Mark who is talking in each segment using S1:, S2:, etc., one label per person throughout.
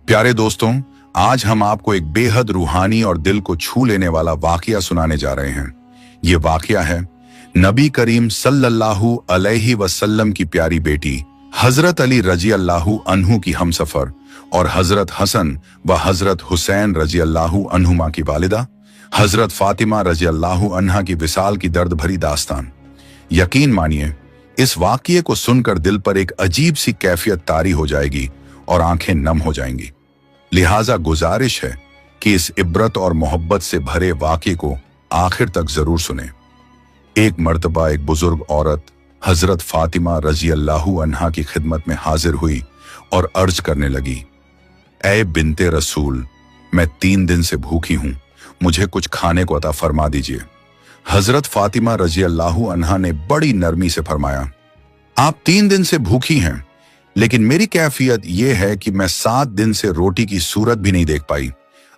S1: प्यारे दोस्तों, आज हम आपको एक बेहद रूहानी और दिल को छू लेने वाला वाकया सुनाने जा रहे हैं। ये वाकया है नबी करीम सल्लल्लाहु अलैहि वसल्लम की प्यारी बेटी हजरत अली रजी अल्लाहु अन्हु की हमसफर और हजरत हसन व हजरत हुसैन रजी अल्लाहु अन्हुमा की वालिदा हजरत फातिमा रजी अल्लाहु अन्हा की विसाल की दर्द भरी दास्तान। यकीन मानिए, इस वाकये को सुनकर दिल पर एक अजीब सी कैफियत तारी हो जाएगी और आंखें नम हो जाएंगी। लिहाजा गुजारिश है कि इस इब्रत और मोहब्बत से भरे वाकये को आखिर तक जरूर सुने। एक मर्तबा एक बुजुर्ग औरत हजरत फातिमा रजी अल्लाहु अन्हा की खिदमत में हाजिर हुई और अर्ज करने लगी, ऐ बिनते रसूल, मैं 3 दिन से भूखी हूं, मुझे कुछ खाने को अता फरमा दीजिए। हजरत फातिमा रजी अल्लाहु अन्हा ने बड़ी नरमी से फरमाया, आप 3 दिन से भूखी हैं, लेकिन मेरी कैफियत यह है कि मैं 7 दिन से रोटी की सूरत भी नहीं देख पाई।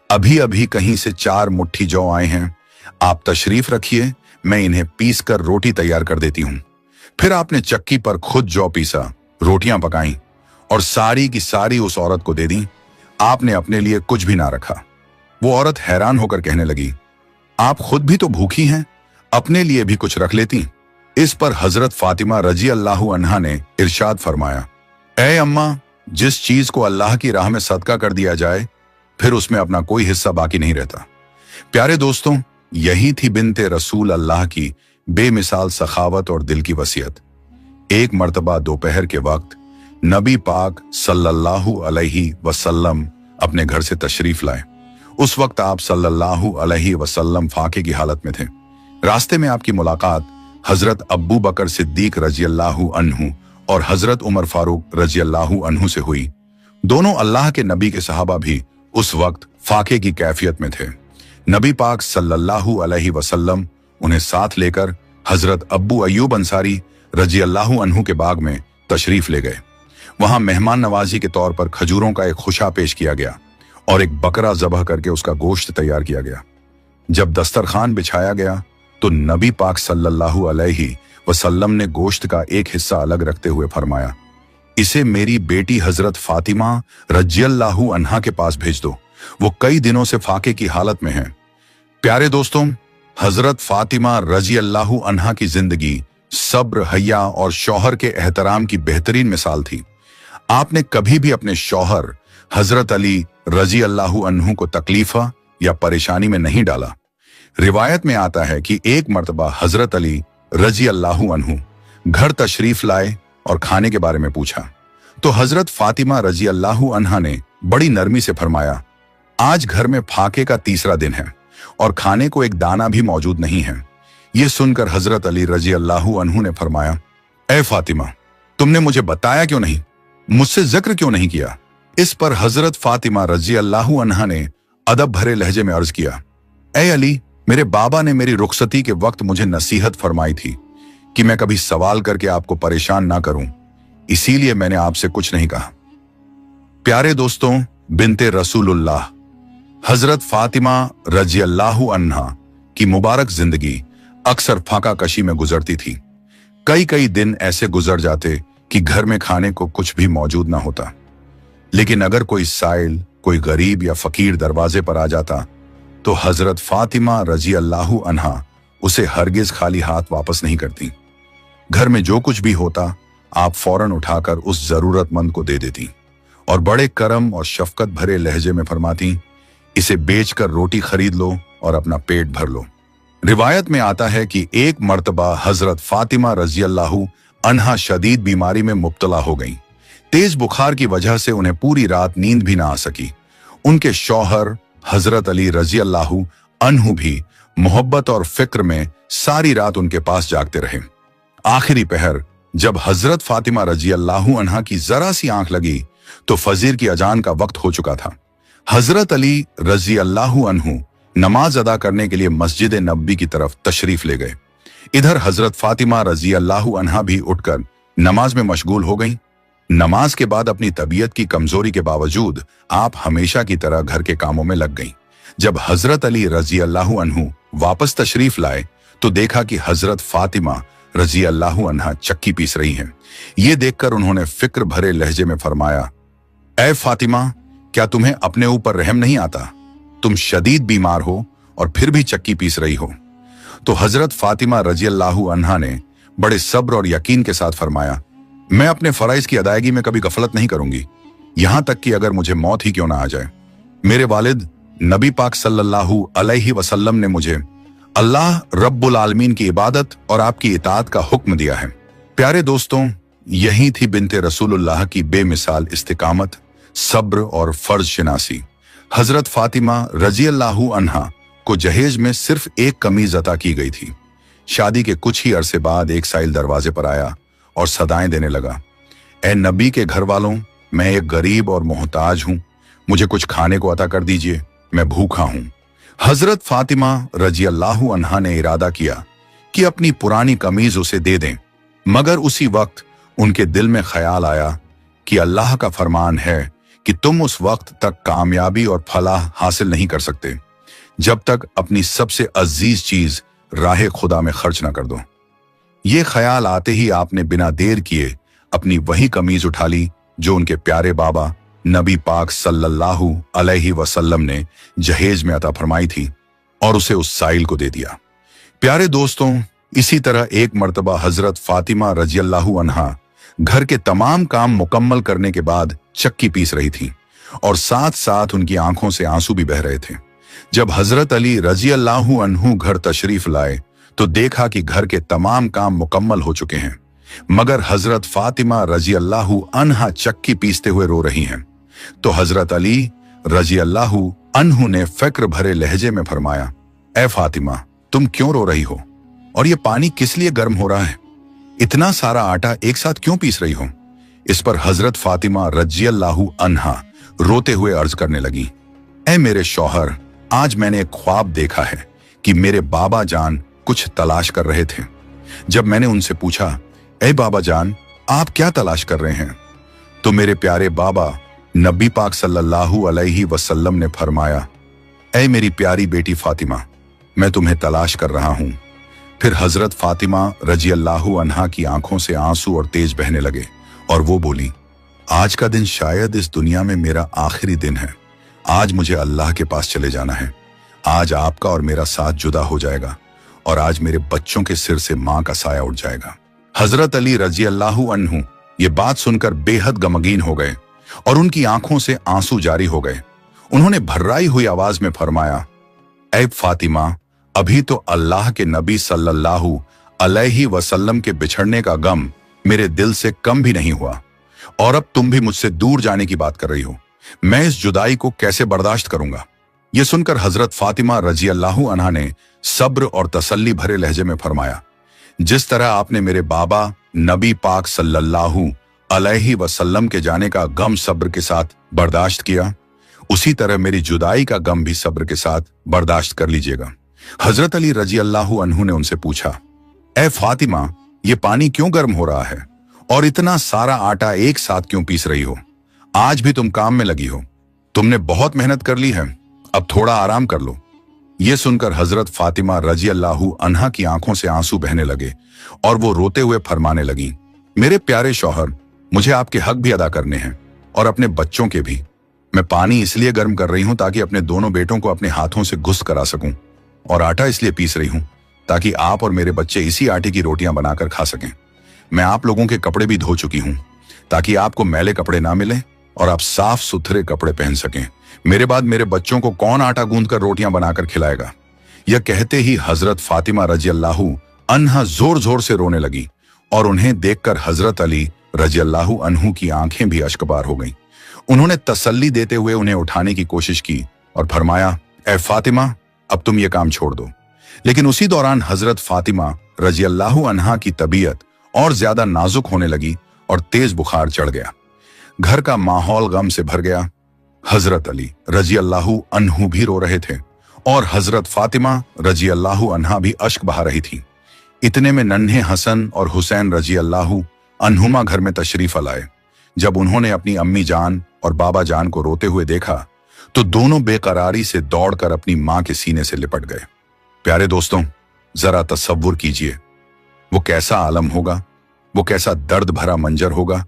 S1: अभी अभी कहीं से 4 मुट्ठी जौ आए हैं, आप तशरीफ रखिए, मैं इन्हें पीस कर रोटी तैयार कर देती हूं। फिर आपने चक्की पर खुद जौ पीसा, रोटियां पकाई और सारी की सारी उस औरत को दे दी। आपने अपने लिए कुछ भी ना रखा। वो औरत हैरान होकर कहने लगी, आप खुद भी तो भूखी हैं, अपने लिए भी कुछ रख लेती। इस पर हजरत फातिमा रजी अल्लाहु अन्हा ने इरशाद फरमाया, ऐ अम्मा, जिस चीज को अल्लाह की राह में सदका कर दिया जाए, फिर उसमें अपना कोई हिस्सा बाकी नहीं रहता। प्यारे दोस्तों, यही थी बिनते रसूल अल्लाह की बेमिसाल सखावत और दिल की वसीयत। एक मर्तबा दोपहर के वक्त नबी पाक सल्लल्लाहु अलैहि वसल्लम अपने घर से तशरीफ लाए। उस वक्त आप सल्लल्लाहु अलैहि वसल्लम फाके की हालत में थे। रास्ते में आपकी मुलाकात हजरत अब्बू बकर सिद्दीक रजी अल्लाहु अन्हु और हजरत उमर फारूक रजी अल्लाहु अन्हु से हुई। दोनों अल्लाह के नबी के सहाबा भी उस वक्त फाके की कैफियत में थे। नबी पाक सल्लल्लाहु अलैहि वसल्लम उन्हें साथ लेकर हजरत अब्बू अय्यूब अंसारी रजी अल्लाहु अन्हु के बाग में तशरीफ ले गए। वहां मेहमान नवाजी के तौर पर खजूरों का एक खुशा पेश किया गया और एक बकरा ज़बह करके उसका गोश्त तैयार किया गया। जब दस्तरखान बिछाया गया तो नबी पाक सल्लल्लाहु अलैहि वसल्लम ने गोश्त का एक हिस्सा अलग रखते हुए फरमाया, इसे मेरी बेटी हजरत फातिमा रज़ियल्लाहु अन्हा के पास भेज दो, वो कई दिनों से फाके की हालत में है। प्यारे दोस्तों, हजरत फातिमा रज़ियल्लाहु अन्हा की जिंदगी सब्र, हया और शौहर के एहतराम की बेहतरीन मिसाल थी। आपने कभी भी अपने शौहर हजरत अली रजी अल्लाहु अन्हु को तकलीफा या परेशानी में नहीं डाला। रिवायत में आता है कि एक मर्तबा हजरत अली रजी अल्लाहु अन्हु घर तशरीफ लाए और खाने के बारे में पूछा तो हजरत फातिमा रजी अल्लाहु अन्हा ने बड़ी नरमी से फरमाया, आज घर में फाके का 3रा दिन है और खाने को एक दाना भी मौजूद नहीं है। ये सुनकर हजरत अली रजी अल्लाहु अन्हु ने फरमाया, ऐ फातिमा, तुमने मुझे बताया क्यों नहीं, मुझसे जिक्र क्यों नहीं किया? इस पर हजरत फातिमा रजी अल्लाहु अन्हा ने अदब भरे लहजे में अर्ज किया, ऐ अली, मेरे बाबा ने मेरी रुखसती के वक्त मुझे नसीहत फरमाई थी कि मैं कभी सवाल करके आपको परेशान ना करूं, इसीलिए मैंने आपसे कुछ नहीं कहा। प्यारे दोस्तों, बिनते रसूलुल्लाह हजरत फातिमा रजी अल्लाहु अन्हा की मुबारक जिंदगी अक्सर फाका कशी में गुजरती थी। कई दिन ऐसे गुजर जाते कि घर में खाने को कुछ भी मौजूद ना होता, लेकिन अगर कोई साइल, कोई गरीब या फकीर दरवाजे पर आ जाता तो हजरत फातिमा रजी अल्लाहु अन्हा उसे हरगिज खाली हाथ वापस नहीं करती। घर में जो कुछ भी होता, आप फौरन उठाकर उस जरूरतमंद को दे देती और बड़े करम और शफकत भरे लहजे में फरमाती, इसे बेचकर रोटी खरीद लो और अपना पेट भर लो। रिवायत में आता है कि एक मर्तबा हजरत फातिमा रजी अल्लाहु अन्हा शदीद बीमारी में मुब्तला हो गईं। तेज बुखार की वजह से उन्हें पूरी रात नींद भी ना आ सकी। उनके शौहर हजरत अली रजी अल्लाहु अन्हु भी मोहब्बत और फिक्र में सारी रात उनके पास जागते रहे। आखिरी पहर जब हजरत फातिमा रजी अल्लाहु अन्हा की जरा सी आंख लगी तो फजीर की अजान का वक्त हो चुका था। हजरत अली रजी अल्लाहु अन्हु नमाज अदा करने के लिए मस्जिद नबी की तरफ तशरीफ ले गए। इधर हजरत फातिमा रजी अल्लाहु अन्हा भी उठकर नमाज में मशगूल हो गईं। नमाज के बाद अपनी तबीयत की कमजोरी के बावजूद आप हमेशा की तरह घर के कामों में लग गईं। जब हजरत अली रजी अल्लाहु अन्हु वापस तशरीफ लाए तो देखा कि हजरत फातिमा रजी अल्लाहु अन्हा चक्की पीस रही हैं। ये देखकर उन्होंने फिक्र भरे लहजे में फरमाया, ऐ फातिमा, क्या तुम्हें अपने ऊपर रहम नहीं आता? तुम शदीद बीमार हो और फिर भी चक्की पीस रही हो। तो हजरत फातिमा रजी अल्लाहु अन्हा ने बड़े सब्र और यकीन के साथ फरमाया, मैं अपने फराइज की अदायगी में कभी गफलत नहीं करूंगी, यहां तक कि अगर मुझे मौत ही क्यों ना आ जाए। मेरे वालिद नबी पाक सल्लल्लाहु अलैहि वसल्लम ने मुझे अल्लाह रब्बुल आलमीन की इबादत और आपकी इताअत का हुक्म दिया है। प्यारे दोस्तों, यही थी बिन्ते रसूलुल्लाह की बेमिसाल इस्तिकामत, सब्र और फर्ज शिनासी। हजरत फातिमा रजी अल्लाहु अन्हा को जहेज में सिर्फ एक कमीज अता की गई थी। शादी के कुछ ही अरसे बाद एक साइल दरवाजे पर आया और सदाएं देने लगा, ए नबी के घर वालों, मैं एक गरीब और मोहताज हूं, मुझे कुछ खाने को अता कर दीजिए, मैं भूखा हूं। हजरत फातिमा रजी अल्लाहु अन्हा ने इरादा किया कि अपनी पुरानी कमीज उसे दे दें, मगर उसी वक्त उनके दिल में ख्याल आया कि अल्लाह का फरमान है कि तुम उस वक्त तक कामयाबी और फलाह हासिल नहीं कर सकते जब तक अपनी सबसे अजीज चीज राह खुदा में खर्च ना कर दो। ये ख्याल आते ही आपने बिना देर किए अपनी वही कमीज उठा ली जो उनके प्यारे बाबा नबी पाक सल्लल्लाहु अलैहि वसल्लम ने जहेज में अता फरमाई थी और उसे उस साइल को दे दिया। प्यारे दोस्तों, इसी तरह एक मर्तबा हजरत फातिमा रजी अल्लाहु अन्हा घर के तमाम काम मुकम्मल करने के बाद चक्की पीस रही थी और साथ साथ उनकी आंखों से आंसू भी बह रहे थे। जब हजरत अली रजी अल्लाहु अन्हु घर तशरीफ लाए तो देखा कि घर के तमाम काम मुकम्मल हो चुके हैं, मगर हजरत फातिमा रजी अल्लाहु अन्हा चक्की पीसते हुए रो रही हैं। तो हजरत अली रजी अल्लाहु अन्हु ने फिक्र भरे लहजे में फरमाया, ए फातिमा, तुम क्यों रो रही हो और ये पानी किस लिए गर्म हो रहा है? इतना सारा आटा एक साथ क्यों पीस रही हो? इस पर हजरत फातिमा रजी अल्लाहु अन्हा रोते हुए अर्ज करने लगी, ए मेरे शौहर, आज मैंने एक ख्वाब देखा है कि मेरे बाबा जान कुछ तलाश कर रहे थे। जब मैंने उनसे पूछा, ए बाबा जान, आप क्या तलाश कर रहे हैं? तो मेरे प्यारे बाबा नबी पाक सल्लल्लाहु अलैहि वसल्लम ने फरमाया, ए मेरी प्यारी बेटी फातिमा, मैं तुम्हें तलाश कर रहा हूं। फिर हजरत फातिमा रजी अल्लाहु अन्हा की आंखों से आंसू और तेज बहने लगे और वो बोली, आज का दिन शायद इस दुनिया में मेरा आखिरी दिन है। आज मुझे अल्लाह के पास चले जाना है। आज आपका और मेरा साथ जुदा हो जाएगा और आज मेरे बच्चों के सिर से मां का साया उठ जाएगा। हजरत अली रजी अल्लाहु अन्हु ये बात सुनकर बेहद गमगीन हो गए और उनकी आंखों से आंसू जारी हो गए। उन्होंने भर्राई हुई आवाज में फरमाया, ऐ फातिमा, अभी तो अल्लाह के नबी सल्लल्लाहु अलैहि वसल्लम के बिछड़ने का गम मेरे दिल से कम भी नहीं हुआ और अब तुम भी मुझसे दूर जाने की बात कर रही हो। मैं इस जुदाई को कैसे बर्दाश्त करूंगा? यह सुनकर हजरत फातिमा रजी अल्लाहु अन्हा ने सब्र और तसल्ली भरे लहजे में फरमाया, जिस तरह आपने मेरे बाबा नबी पाक सल्लल्लाहु अलैहि वसल्लम के जाने का गम सब्र के साथ बर्दाश्त किया, उसी तरह मेरी जुदाई का गम भी सब्र के साथ बर्दाश्त कर लीजिएगा। हजरत अली रजी अल्लाहु अन्हु ने उनसे पूछा, ए फातिमा, ये पानी क्यों गर्म हो रहा है और इतना सारा आटा एक साथ क्यों पीस रही हो? आज भी तुम काम में लगी हो, तुमने बहुत मेहनत कर ली है, अब थोड़ा आराम कर लो। यह सुनकर हजरत फातिमा रजी अल्लाहु अन्हा की आंखों से आंसू बहने लगे और वो रोते हुए फरमाने लगी, मेरे प्यारे शौहर, मुझे आपके हक भी अदा करने हैं और अपने बच्चों के भी। मैं पानी इसलिए गर्म कर रही हूं ताकि अपने दोनों बेटों को अपने हाथों से घुस करा सकूं और आटा इसलिए पीस रही हूं ताकि आप और मेरे बच्चे इसी आटे की रोटियां बनाकर खा सकें। मैं आप लोगों के कपड़े भी धो चुकी हूं ताकि आपको मैले कपड़े ना मिले और आप साफ सुथरे कपड़े पहन सकें। मेरे बाद मेरे बच्चों को कौन आटा गूंद कर रोटियां बनाकर खिलाएगा? यह कहते ही हजरत फातिमा रजी अल्लाहु अन्हा जोर जोर से रोने लगी और उन्हें देखकर हजरत अली रजी अल्लाहु अन्हु की आंखें भी अश्कबार हो गईं। उन्होंने तसल्ली देते हुए उन्हें उठाने की कोशिश की और फरमाया, ए फातिमा, अब तुम ये काम छोड़ दो। लेकिन उसी दौरान हजरत फातिमा रजी अल्लाहु अन्हा की तबीयत और ज्यादा नाजुक होने लगी और तेज बुखार चढ़ गया। घर का माहौल गम से भर गया। हजरत अली रजी अल्लाहु अन्हु भी रो रहे थे और हजरत फातिमा रजी अल्लाहु अन्हा भी अश्क बहा रही थी। इतने में नन्हे हसन और हुसैन रजी अल्लाहु अन्हुमा घर में तशरीफ लाए। जब उन्होंने अपनी अम्मी जान और बाबा जान को रोते हुए देखा तो दोनों बेकरारी से दौड़कर अपनी मां के सीने से लिपट गए। प्यारे दोस्तों, जरा तसव्वुर कीजिए वो कैसा आलम होगा, वो कैसा दर्द भरा मंजर होगा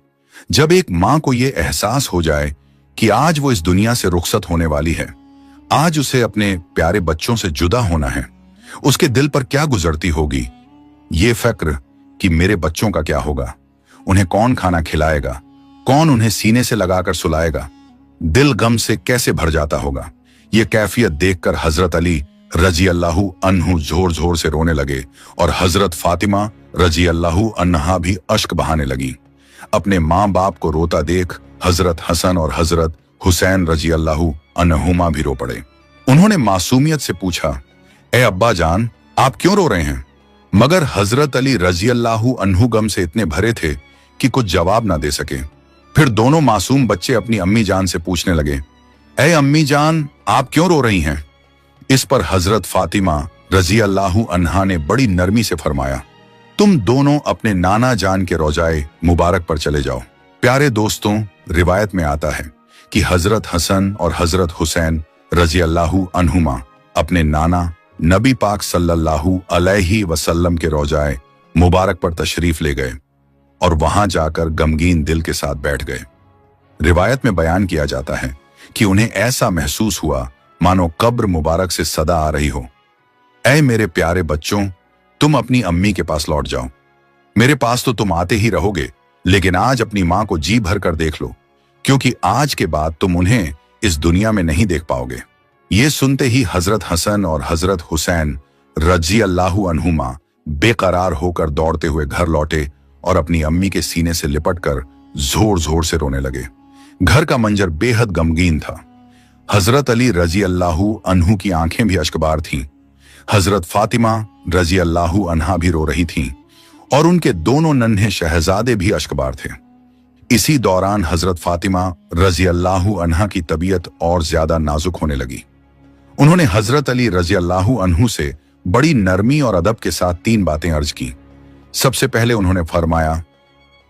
S1: जब एक मां को यह एहसास हो जाए कि आज वो इस दुनिया से रुखसत होने वाली है। आज उसे अपने प्यारे बच्चों से जुदा होना है। उसके दिल पर क्या गुजरती होगी ये फिक्र कि मेरे बच्चों का क्या होगा, उन्हें कौन खाना खिलाएगा, कौन उन्हें सीने से लगाकर सुलाएगा। दिल गम से कैसे भर जाता होगा। ये कैफियत देखकर हजरत अली रजी अल्लाहु अन्हु जोर जोर से रोने लगे और हजरत फातिमा रजी अल्लाहु अन्हा भी अश्क बहाने लगी। अपने माँ बाप को रोता देख हजरत हसन और हजरत हुसैन रजी अल्लाहु अन्हुमा भी रो पड़े। उन्होंने मासूमियत से पूछा, ए अब्बा जान, आप क्यों रो रहे हैं? मगर हजरत अली रजी अल्लाहु अन्हु गम से इतने भरे थे कि कुछ जवाब ना दे सके। फिर दोनों मासूम बच्चे अपनी अम्मी जान से पूछने लगे, ए अम्मी जान, आप क्यों रो रही हैं? इस पर हजरत फातिमा रजी अल्लाहु अन्हा ने बड़ी नरमी से फरमाया, तुम दोनों अपने नाना जान के रोजाए मुबारक पर चले जाओ। प्यारे दोस्तों, रिवायत में आता है कि हजरत हसन और हजरत हुसैन रजी अल्लाहु अन्हुमा अपने नाना नबी पाक सल्लल्लाहु अलैहि वसल्लम के रोजाए मुबारक पर तशरीफ ले गए और वहां जाकर गमगीन दिल के साथ बैठ गए। रिवायत में बयान किया जाता है कि उन्हें ऐसा महसूस हुआ मानो कब्र मुबारक से सदा आ रही हो, ऐ मेरे प्यारे बच्चों, तुम अपनी अम्मी के पास लौट जाओ। मेरे पास तो तुम आते ही रहोगे, लेकिन आज अपनी मां को जी भर कर देख लो, क्योंकि आज के बाद तुम उन्हें इस दुनिया में नहीं देख पाओगे। ये सुनते ही हजरत हसन और हजरत हुसैन रजी अल्लाहु अन्हुमा बेकरार होकर दौड़ते हुए घर लौटे और अपनी अम्मी के सीने से लिपटकर जोर जोर से रोने लगे। घर का मंजर बेहद गमगीन था। हजरत अली रजी अल्लाहु अन्हु की आंखें भी अश्कबार थीं। हजरत फातिमा रजी अल्लाहु अन्हा भी रो रही थीं और उनके दोनों नन्हे शहजादे भी अश्कबार थे। इसी दौरान हजरत फातिमा रजी अल्लाहु अन्हा की तबीयत और ज्यादा नाजुक होने लगी। उन्होंने हजरत अली रजी अल्लाहु अन्हु से बड़ी नरमी और अदब के साथ 3 बातें अर्ज की। सबसे पहले उन्होंने फरमाया,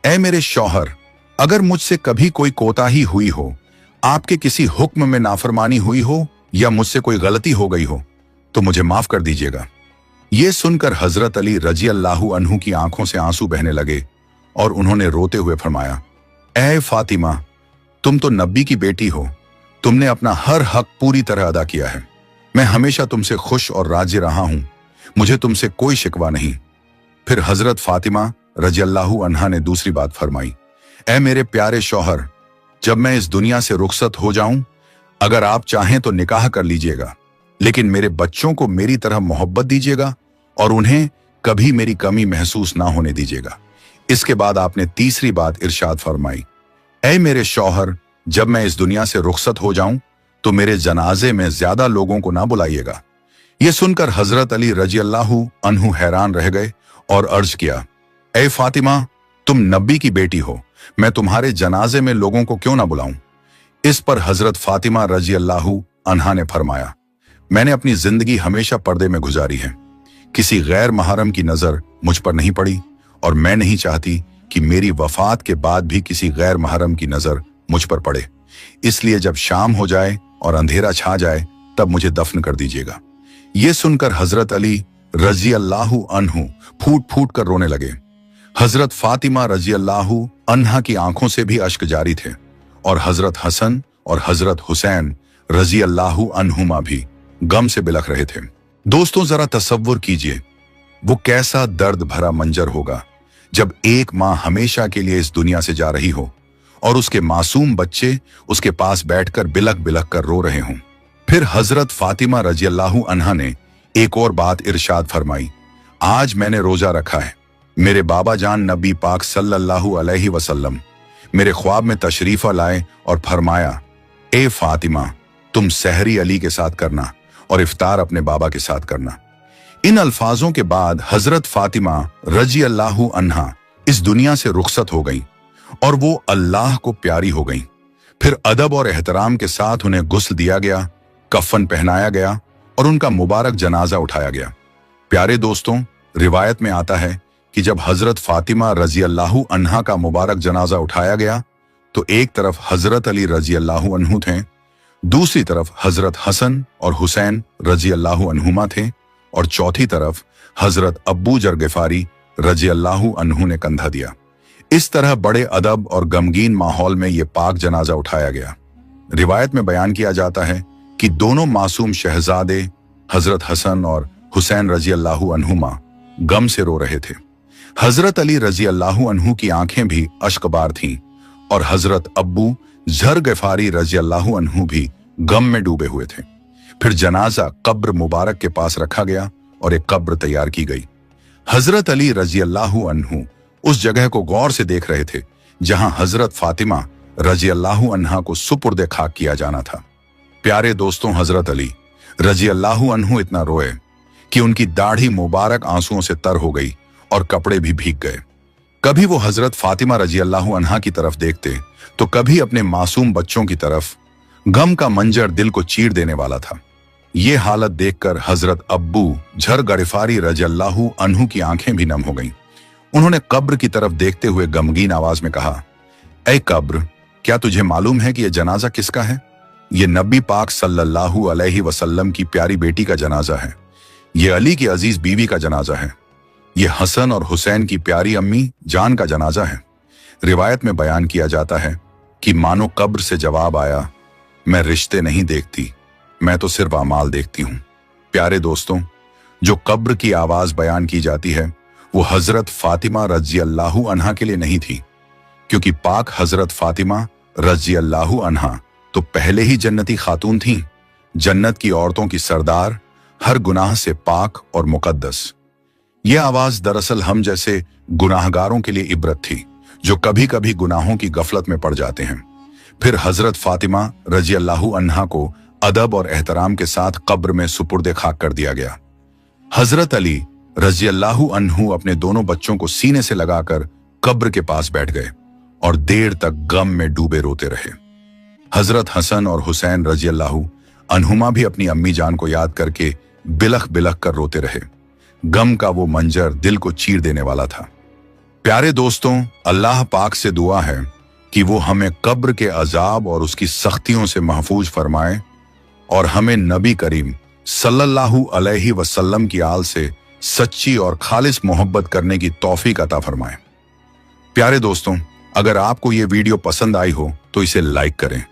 S1: ऐ मेरे शौहर, अगर मुझसे कभी कोई कोताही हुई हो, आपके किसी हुक्म में नाफरमानी हुई हो या मुझसे कोई गलती हो गई हो तो मुझे माफ कर दीजिएगा। ये सुनकर हजरत अली रजी अल्लाहु अन्हु की आंखों से आंसू बहने लगे और उन्होंने रोते हुए फरमाया, ऐ फातिमा, तुम तो नबी की बेटी हो, तुमने अपना हर हक पूरी तरह अदा किया है। मैं हमेशा तुमसे खुश और राजी रहा हूं, मुझे तुमसे कोई शिकवा नहीं। फिर हजरत फातिमा रजी अल्लाहु अन्हा ने दूसरी बात फरमाई, ऐ मेरे प्यारे शौहर, जब मैं इस दुनिया से रुखसत हो जाऊं, अगर आप चाहें तो निकाह कर लीजिएगा, लेकिन मेरे बच्चों को मेरी तरह मोहब्बत दीजिएगा और उन्हें कभी मेरी कमी महसूस ना होने दीजिएगा। इसके बाद आपने तीसरी बात इरशाद फरमाई, ऐ मेरे शौहर, जब मैं इस दुनिया से रुखसत हो जाऊं तो मेरे जनाजे में ज्यादा लोगों को ना बुलाइएगा। यह सुनकर हजरत अली रजी अल्लाहु अन्हु हैरान रह गए और अर्ज किया, ऐ फातिमा, तुम नबी की बेटी हो, मैं तुम्हारे जनाजे में लोगों को क्यों ना बुलाऊं? इस पर हजरत फातिमा रजी अल्लाहु अन्हा ने फरमाया, मैंने अपनी जिंदगी हमेशा पर्दे में गुजारी है, किसी गैर महरम की नजर मुझ पर नहीं पड़ी और मैं नहीं चाहती कि मेरी वफात के बाद भी किसी गैर महरम की नजर मुझ पर पड़े। इसलिए जब शाम हो जाए और अंधेरा छा जाए तब मुझे दफन कर दीजिएगा। ये सुनकर हजरत अली रजी अल्लाहु अन्हु फूट फूट कर रोने लगे। हजरत फातिमा रजी अल्लाहु अन्हा की आंखों से भी अश्क जारी थे और हजरत हसन और हजरत हुसैन रजी अल्लाहु अन्हुमा भी गम से बिलख रहे थे। दोस्तों, जरा तसव्वुर कीजिए वो कैसा दर्द भरा मंजर होगा जब एक माँ हमेशा के लिए इस दुनिया से जा रही हो और उसके मासूम बच्चे उसके पास बैठकर बिलख बिलख कर रो रहे हों। फिर हजरत फातिमा रजी अल्लाहु अन्हा ने एक और बात इरशाद फरमाई, आज मैंने रोजा रखा है, मेरे बाबा जान नबी पाक सल्लल्लाहु अलैहि वसल्लम मेरे ख्वाब में तशरीफा लाए और फरमाया, ए फातिमा, तुम सहरी अली के साथ करना और इफ्तार अपने बाबा के साथ करना। इन अल्फाजों के बाद हजरत फातिमा रजी अल्लाहु अन्हा इस दुनिया से रुखसत हो गईं और वो अल्लाह को प्यारी हो गईं। फिर अदब और एहतराम के साथ उन्हें गुस्ल दिया गया, कफन पहनाया गया और उनका मुबारक जनाजा उठाया गया। प्यारे दोस्तों, रिवायत में आता है कि जब हजरत फातिमा रजी अल्लाहु अन्हा का मुबारक जनाजा उठाया गया तो एक तरफ हजरत अली रजी अल्लाहु अन्हु थे, दूसरी तरफ हजरत हसन और हुसैन रजी अल्लाहु अन्हुमा थे और चौथी तरफ हजरत अब्बू जर गिफारी रजी अल्लाहु अन्हु ने कंधा दिया। इस तरह बड़े अदब और गमगीन माहौल में ये पाक जनाजा उठाया गया। रिवायत में बयान किया जाता है कि दोनों मासूम शहजादे हजरत हसन और हुसैन रजी अल्लाहु अन्हुमा गम से रो रहे थे। हजरत अली रजी अल्लाहु अन्हु की आंखें भी अश्कबार थीं और हजरत अब्बू जर गफारी रजी अल्लाहु अन्हु भी गम में डूबे हुए थे। फिर जनाजा कब्र मुबारक के पास रखा गया और एक कब्र तैयार की गई। हजरत अली रजी अल्लाहु अन्हु उस जगह को गौर से देख रहे थे जहां हजरत फातिमा रजी अल्लाहु अन्हा को सुपुर्द खाक किया जाना था। प्यारे दोस्तों, हजरत अली रजी अल्लाहु अन्हु इतना रोए कि उनकी दाढ़ी मुबारक आंसुओं से तर हो गई और कपड़े भी भीग गए। कभी वो हजरत फातिमा रजी अल्लाहु अन्हा की तरफ देखते तो कभी अपने मासूम बच्चों की तरफ। गम का मंजर दिल को चीर देने वाला था। ये हालत देखकर हजरत अब्बू झर गरिफारी रजी अल्लाहु अन्हु की आंखें भी नम हो गईं। उन्होंने कब्र की तरफ देखते हुए गमगीन आवाज में कहा, ऐ कब्र, क्या तुझे मालूम है कि यह जनाजा किसका है? ये नबी पाक सल्लल्लाहु अलैहि वसल्लम की प्यारी बेटी का जनाजा है। ये अली की अजीज बीवी का जनाजा है। ये हसन और हुसैन की प्यारी अम्मी जान का जनाजा है। रिवायत में बयान किया जाता है कि मानो कब्र से जवाब आया, मैं रिश्ते नहीं देखती, मैं तो सिर्फ अमाल देखती हूं। प्यारे दोस्तों, जो कब्र की आवाज बयान की जाती है वो हजरत फातिमा रजी अल्लाहु अन्हा के लिए नहीं थी, क्योंकि पाक हजरत फातिमा रजी अल्लाहु अन्हा तो पहले ही जन्नती खातून थीं, जन्नत की औरतों की सरदार, हर गुनाह से पाक और मुकद्दस। यह आवाज दरअसल हम जैसे गुनाहगारों के लिए इबरत थी जो कभी कभी गुनाहों की गफलत में पड़ जाते हैं। फिर हजरत फातिमा रजी अल्लाहु अन्हा को अदब और एहतराम के साथ कब्र में सुपुर्द खाक कर दिया गया। हजरत अली रजी अल्लाहु अन्हु अपने दोनों बच्चों को सीने से लगाकर कब्र के पास बैठ गए और देर तक गम में डूबे रोते रहे। हजरत हसन और हुसैन रजी अल्लाहु अन्हुमा भी अपनी अम्मी जान को याद करके बिलख बिलख कर रोते रहे। गम का वो मंजर दिल को चीर देने वाला था। प्यारे दोस्तों, अल्लाह पाक से दुआ है कि वो हमें कब्र के अजाब और उसकी सख्तियों से महफूज फरमाए और हमें नबी करीम सल्लल्लाहु अलैहि वसल्लम की आल से सच्ची और खालिस मोहब्बत करने की तौफीक अता फरमाए। प्यारे दोस्तों, अगर आपको ये वीडियो पसंद आई हो तो इसे लाइक करें,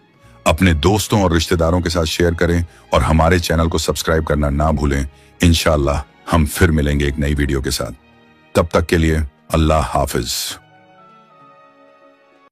S1: अपने दोस्तों और रिश्तेदारों के साथ शेयर करें और हमारे चैनल को सब्सक्राइब करना ना भूलें। इंशाअल्लाह हम फिर मिलेंगे एक नई वीडियो के साथ। तब तक के लिए अल्लाह हाफिज।